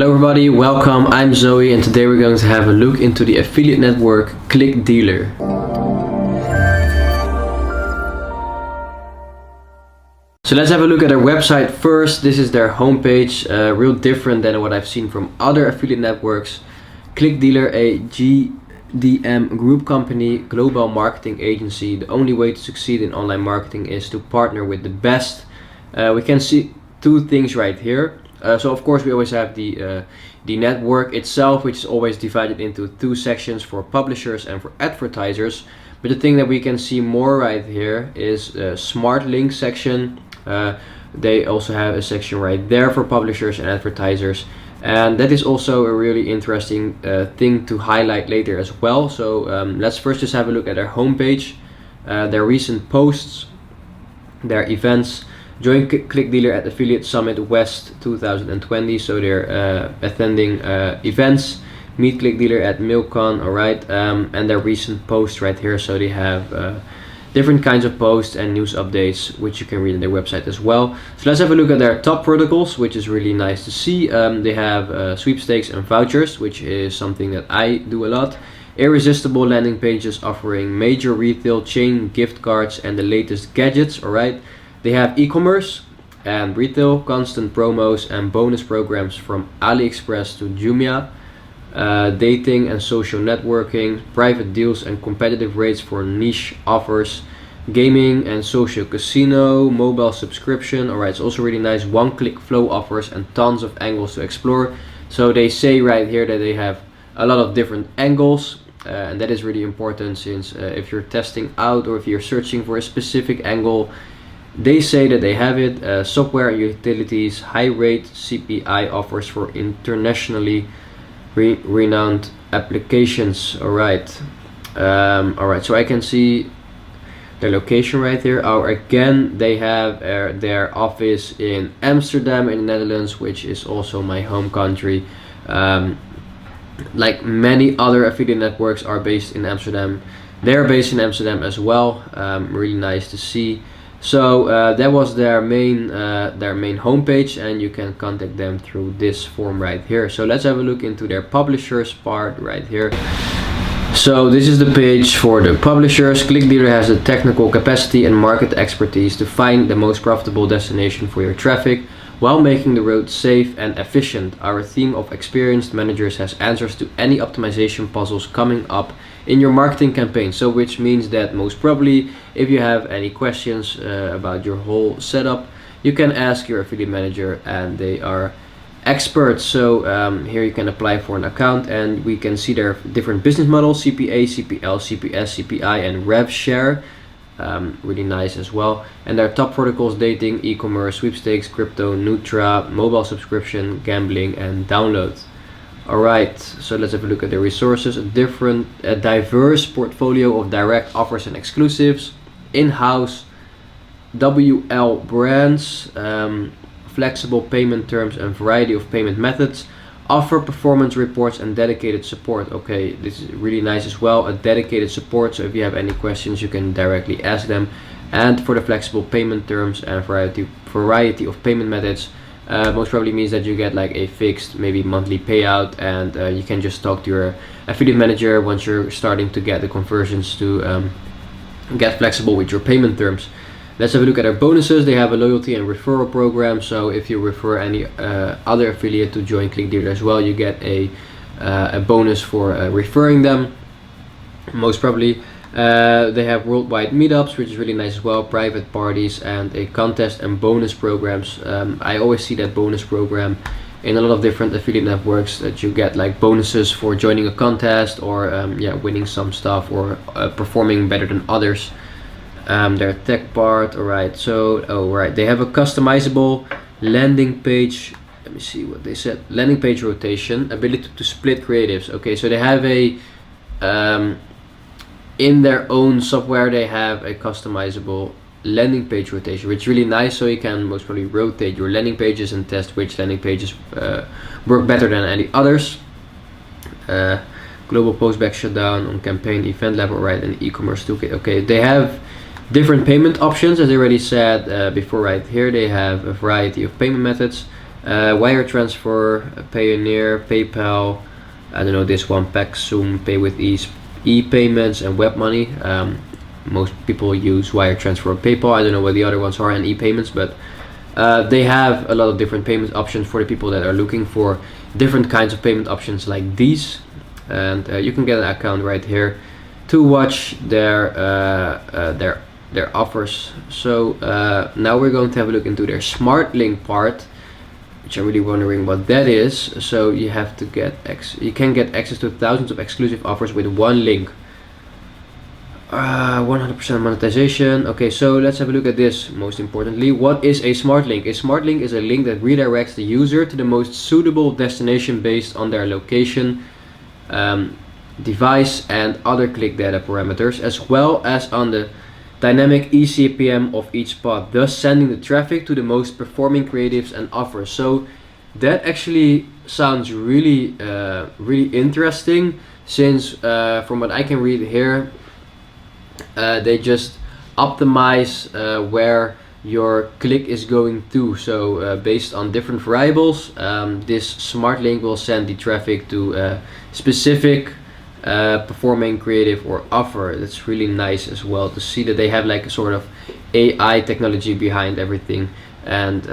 Hello everybody, welcome, I'm Zoe and today we're going to have a look into the affiliate network Clickdealer. So let's have a look at their website first. This is their homepage, real different than what I've seen from other affiliate networks. Clickdealer, a GDM group company, global marketing agency. The only way to succeed in online marketing is to partner with the best. We can see two things right here. So of course we always have the network itself, which is always divided into two sections for publishers and for advertisers. But the thing that we can see more right here is a smart link section. They also have a section right there for publishers and advertisers, and that is also a really interesting thing to highlight later as well. So let's first just have a look at their homepage, their recent posts, their events. Join Clickdealer at Affiliate Summit West 2020. So they're attending events. Meet Clickdealer at MilCon, alright, and their recent posts right here. So they have different kinds of posts and news updates, which you can read on their website as well. So let's have a look at their top protocols, which is really nice to see. They have sweepstakes and vouchers, which is something that I do a lot. Irresistible landing pages offering major retail chain gift cards and the latest gadgets, alright. They have e-commerce and retail, constant promos and bonus programs from AliExpress to Jumia, dating and social networking, private deals and competitive rates for niche offers, gaming and social casino, mobile subscription. Alright, it's also really nice, one-click flow offers and tons of angles to explore. So they say right here that they have a lot of different angles, and that is really important, since if you're testing out or if you're searching for a specific angle, they say that they have it. Software and utilities, high rate CPI offers for internationally renowned applications. Alright, alright, so I can see their location right here. Again, they have their office in Amsterdam in the Netherlands, which is also my home country. Like many other affiliate networks are based in Amsterdam, they're based in Amsterdam as well. Really nice to see. So that was their main homepage, and you can contact them through this form right here. So let's have a look into their publishers part right here. So this is the page for the publishers. Clickdealer has the technical capacity and market expertise to find the most profitable destination for your traffic while making the road safe and efficient. Our team of experienced managers has answers to any optimization puzzles coming up in your marketing campaign. So which means that most probably if you have any questions about your whole setup, you can ask your affiliate manager and they are experts. So here you can apply for an account, and we can see their different business models: CPA, CPL, CPS, CPI and rev share. Really nice as well. And their top protocols: dating, e-commerce, sweepstakes, crypto, Nutra, mobile subscription, gambling and download. Alright, so let's have a look at the resources. A diverse portfolio of direct offers and exclusives, in-house WL brands, flexible payment terms and variety of payment methods, offer performance reports and dedicated support. Okay, this is really nice as well, a dedicated support, so if you have any questions you can directly ask them. And for the flexible payment terms and variety of payment methods, most probably means that you get like a fixed maybe monthly payout, and you can just talk to your affiliate manager once you're starting to get the conversions to get flexible with your payment terms. Let's have a look at our bonuses. They have a loyalty and referral program, so if you refer any other affiliate to join Clickdealer as well, you get a bonus for referring them, most probably. They have worldwide meetups, which is really nice as well, private parties and a contest and bonus programs. I always see that bonus program in a lot of different affiliate networks, that you get like bonuses for joining a contest or winning some stuff or performing better than others. Their tech part, alright, so they have a customizable landing page. Let me see what they said. Landing page rotation, ability to split creatives. Okay, so they have a in their own software they have a customizable landing page rotation, which is really nice. So you can most probably rotate your landing pages and test which landing pages work better than any others. Global postback shutdown on campaign event level, right, and e-commerce toolkit. Okay, they have different payment options, as I already said before right here. They have a variety of payment methods, wire transfer, Payoneer, PayPal, I don't know this one, Paxum, Pay with Ease, e-payments, and web money. Most people use wire transfer or PayPal. I don't know what the other ones are, and e-payments, but they have a lot of different payment options for the people that are looking for different kinds of payment options like these. And you can get an account right here to watch their offers. So now we're going to have a look into their smart link part, which I'm really wondering what that is. So you have to get you can get access to thousands of exclusive offers with one link. 100% monetization. Okay, so let's have a look at this. Most importantly, what is a smart link? A smart link is a link that redirects the user to the most suitable destination based on their location, device, and other click data parameters, as well as on the dynamic eCPM of each spot, thus sending the traffic to the most performing creatives and offers. So that actually sounds really really interesting, since from what I can read here, they just optimize where your click is going to. So based on different variables, this smart link will send the traffic to a specific performing creative or offer. That's really nice as well to see that they have like a sort of AI technology behind everything. And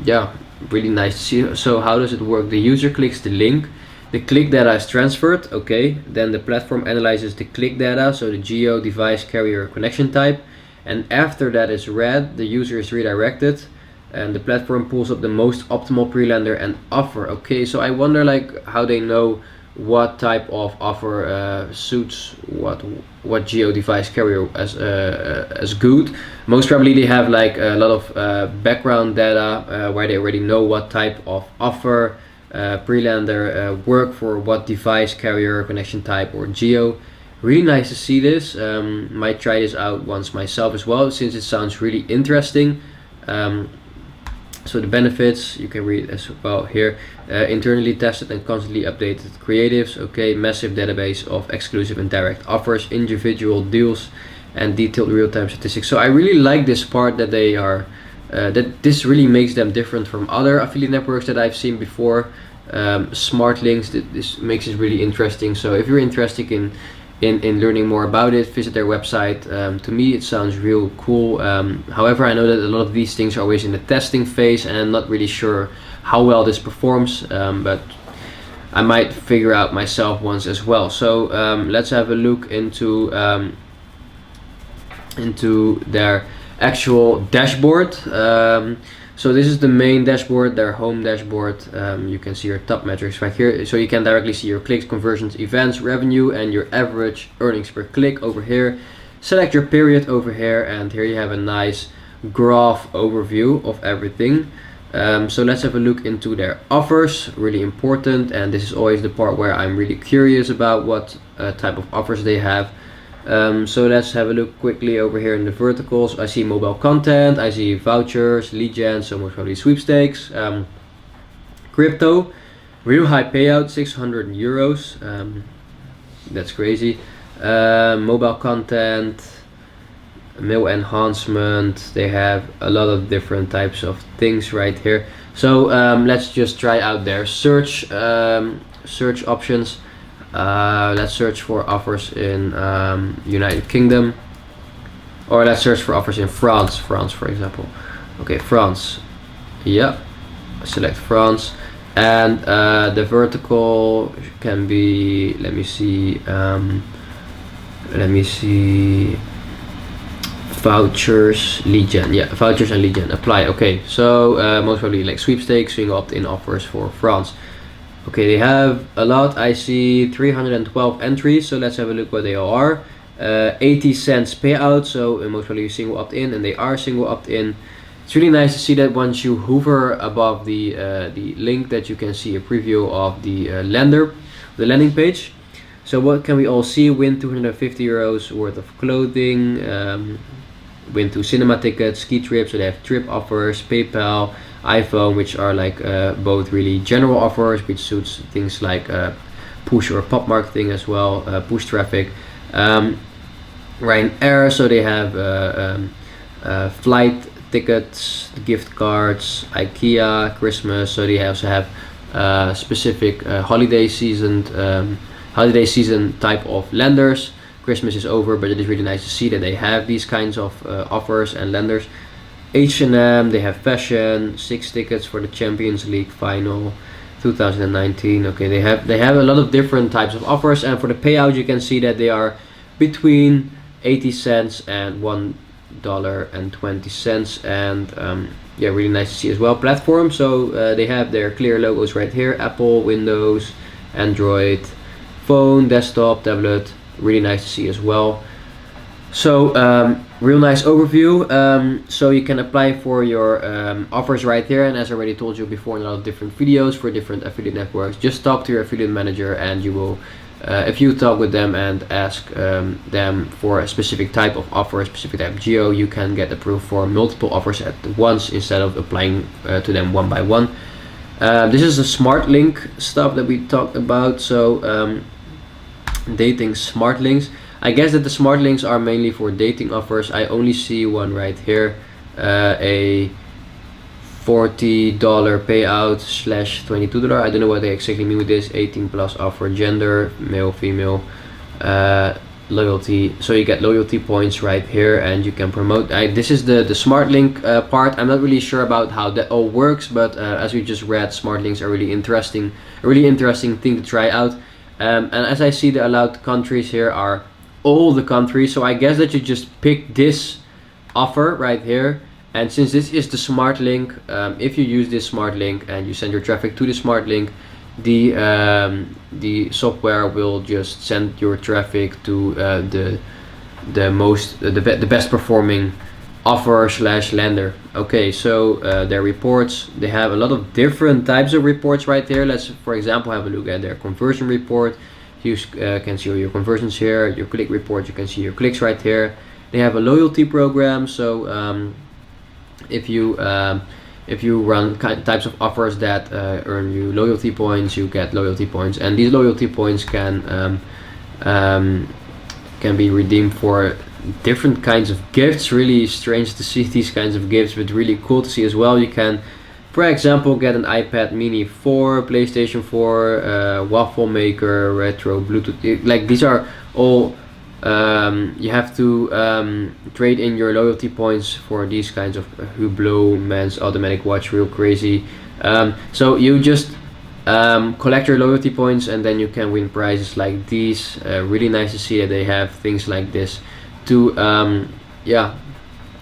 yeah, really nice to see. So how does it work? The user clicks the link, the click data is transferred, okay, then the platform analyzes the click data, so the geo, device, carrier, connection type, and after that is read, the user is redirected, and the platform pulls up the most optimal pre-lender and offer. Okay, so I wonder like how they know what type of offer suits what geo, device, carrier as good. Most probably they have like a lot of background data where they already know what type of offer pre-lender work for what device, carrier, connection type, or geo. Really nice to see this. Might try this out once myself as well, since it sounds really interesting. So the benefits you can read as well here. Internally tested and constantly updated creatives. Okay, massive database of exclusive and direct offers, individual deals, and detailed real-time statistics. So I really like this part that they are that this really makes them different from other affiliate networks that I've seen before. Smart links, this makes it really interesting. So if you're interested in learning more about it, visit their website. To me it sounds real cool. However, I know that a lot of these things are always in the testing phase, and I'm not really sure how well this performs, but I might figure out myself once as well. So let's have a look into their actual dashboard. So this is the main dashboard, their home dashboard. You can see your top metrics right here. So you can directly see your clicks, conversions, events, revenue, and your average earnings per click over here. Select your period over here, and here you have a nice graph overview of everything. So let's have a look into their offers, really important, and this is always the part where I'm really curious about what type of offers they have. So let's have a look quickly over here in the verticals. I see mobile content, I see vouchers, Leadgen, so most probably sweepstakes, crypto, real high payout, 600 euros, that's crazy, mobile content, mail enhancement. They have a lot of different types of things right here. So let's just try out their search options. Let's search for offers in United Kingdom, or let's search for offers in France for example. Okay, France, yeah, select France, and the vertical can be, let me see, vouchers, Leadgen, yeah, vouchers and Leadgen, apply. Okay, so most probably like sweepstakes, single opt-in offers for France. Okay, they have a lot. I see 312 entries, so let's have a look what they all are. 80 cents payout, so most probably single opt-in, and they are single opt-in. It's really nice to see that once you hover above the link, that you can see a preview of the landing page. So what can we all see? Win 250 euros worth of clothing, win 2 cinema tickets, ski trips, so they have trip offers, PayPal, iPhone, which are like both really general offers, which suits things like push or pop marketing as well, push traffic. Ryanair, so they have flight tickets, gift cards, IKEA, Christmas. So they also have specific holiday season type of lenders. Christmas is over, but it is really nice to see that they have these kinds of offers and lenders. H&M, they have fashion, 6 tickets for the Champions League final 2019. Okay, they have a lot of different types of offers, and for the payout you can see that they are between 80 cents and $1.20, and yeah, really nice to see as well. Platform, so they have their clear logos right here: Apple, Windows, Android, phone, desktop, tablet. Really nice to see as well. So real nice overview. So you can apply for your offers right here, and as I already told you before in a lot of different videos for different affiliate networks, just talk to your affiliate manager, and you will if you talk with them and ask them for a specific type of offer, a specific type of geo, you can get approved for multiple offers at once instead of applying to them one by one. This is a smart link stuff that we talked about. So dating smart links, I guess that the smart links are mainly for dating offers. I only see one right here, a $40 payout / $22. I don't know what they exactly mean with this. 18 plus offer, gender, male, female, loyalty. So you get loyalty points right here, and you can promote. This is the smart link part. I'm not really sure about how that all works, but as we just read, smart links are really interesting, a really interesting thing to try out. And as I see, the allowed countries here are all the countries. So I guess that you just pick this offer right here. And since this is the smart link, if you use this smart link and you send your traffic to the smart link, the software will just send your traffic to the best performing offer / lender. Okay, so their reports, they have a lot of different types of reports right there. Let's, for example, have a look at their conversion report. You can see your conversions here. Your click report, you can see your clicks right here. They have a loyalty program, so if you run types of offers that earn you loyalty points, you get loyalty points, and these loyalty points can be redeemed for different kinds of gifts. Really strange to see these kinds of gifts, but really cool to see as well. You can, for example, get an iPad Mini 4, PlayStation 4, waffle maker, retro, Bluetooth. Like, these are all you have to trade in your loyalty points for these kinds of Hublot men's automatic watch, real crazy. So you just collect your loyalty points, and then you can win prizes like these. Really nice to see that they have things like this to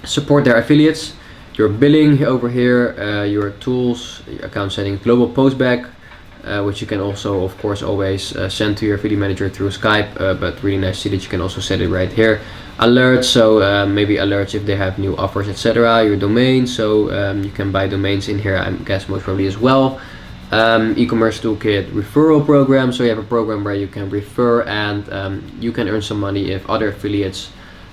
support their affiliates. Your billing over here, your tools, your account settings, global postback, which you can also, of course, always send to your affiliate manager through Skype, but really nice to see that you can also set it right here. Alerts, so maybe alerts if they have new offers, etc. Your domain, so you can buy domains in here, I guess most probably as well. E-commerce toolkit, referral program, so you have a program where you can refer, and you can earn some money if other affiliates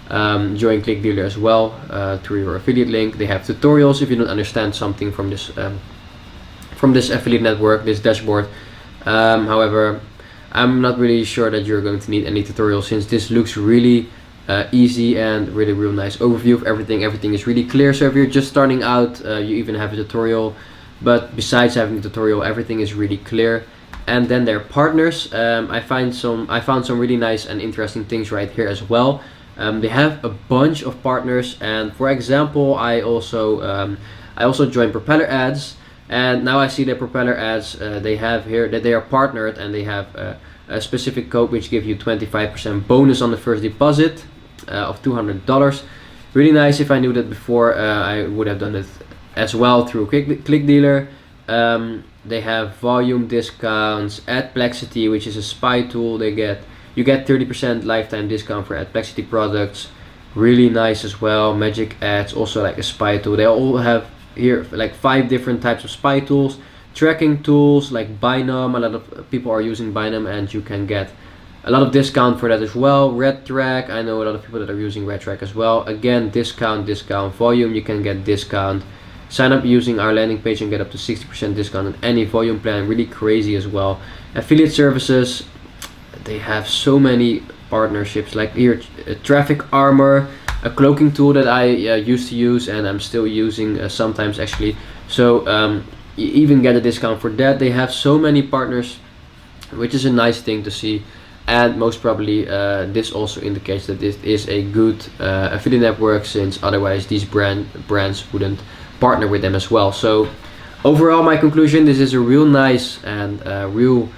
join Clickdealer as well through your affiliate link. They have tutorials if you don't understand something from this affiliate network, this dashboard. However, I'm not really sure that you're going to need any tutorials, since this looks really easy and really real nice overview of everything. Everything is really clear. So if you're just starting out, you even have a tutorial, but besides having a tutorial, everything is really clear. And then their partners, I found some really nice and interesting things right here as well. They have a bunch of partners, and for example, I also joined Propeller Ads, and now I see that Propeller Ads, they have here that they are partnered, and they have a specific code which gives you 25% bonus on the first deposit of $200. Really nice. If I knew that before, I would have done it as well through Clickdealer. They have volume discounts, Adplexity, which is a spy tool. You get 30% lifetime discount for Adplexity products. Really nice as well. Magic Ads, also like a spy tool. They all have here like 5 different types of spy tools. Tracking tools like Bynum, a lot of people are using Bynum, and you can get a lot of discount for that as well. RedTrack, I know a lot of people that are using RedTrack as well. Again, discount. Volume, you can get discount. Sign up using our landing page and get up to 60% discount on any volume plan. Really crazy as well. Affiliate services, they have so many partnerships, like here Traffic Armor, a cloaking tool that I used to use and I'm still using sometimes actually. So you even get a discount for that. They have so many partners, which is a nice thing to see. And most probably this also indicates that this is a good affiliate network, since otherwise these brands wouldn't partner with them as well. So overall, my conclusion, this is a real nice and real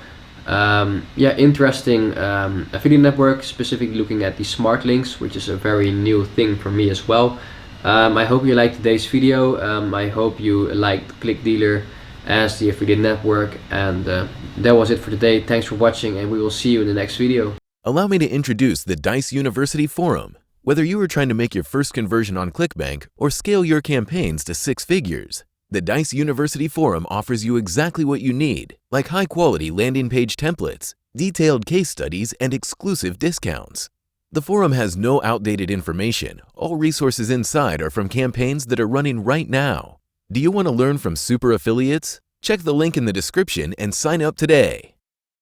interesting affiliate network, specifically looking at the smart links, which is a very new thing for me as well. I hope you liked today's video. I hope you liked Clickdealer as the affiliate network, and that was it for today. Thanks for watching, and we will see you in the next video. Allow me to introduce the Dice University Forum. Whether you are trying to make your first conversion on ClickBank or scale your campaigns to 6 figures, the Dice University Forum offers you exactly what you need, like high-quality landing page templates, detailed case studies, and exclusive discounts. The forum has no outdated information. All resources inside are from campaigns that are running right now. Do you want to learn from super affiliates? Check the link in the description and sign up today.